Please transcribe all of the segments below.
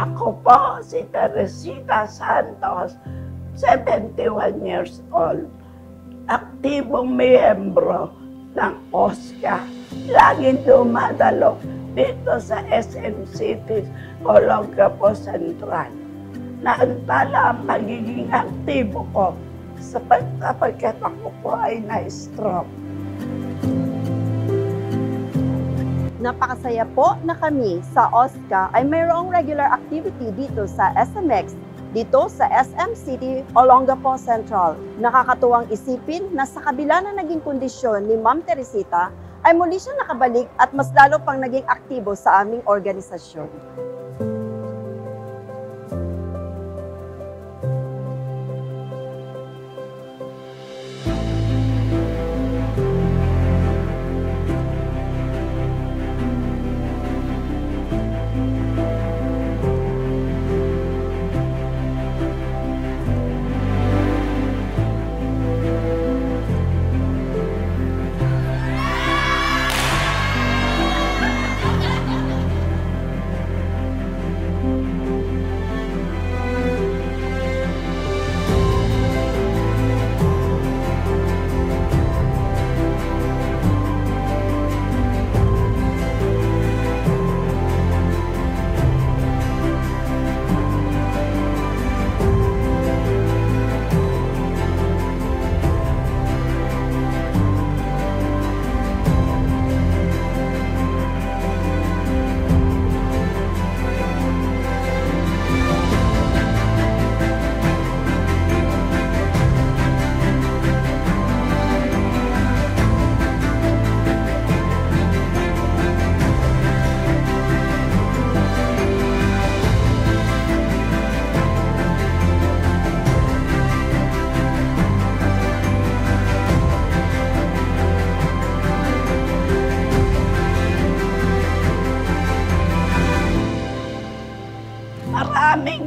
Ako po si Teresita Santos, 71 years old. Aktibong miyembro ng OSCA. Laging dumadalo dito sa SM City, Olongapo Central. Naantala ang pagiging aktibo ko sapagkat ako po ay na-stroke. Napakasaya po na kami sa OSCA ay mayroong regular activity dito sa SMX, dito sa SM City, Olongapo Central. Nakakatuwang isipin na sa kabila na naging kondisyon ni Ma'am Teresita, ay muli siya nakabalik at mas lalo pang naging aktibo sa aming organisasyon.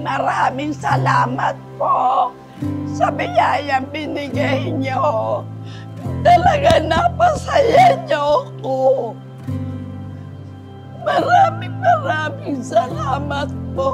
Maraming salamat po sa biyayang binigay niyo. Talaga napasaya niyo ako. Maraming salamat po.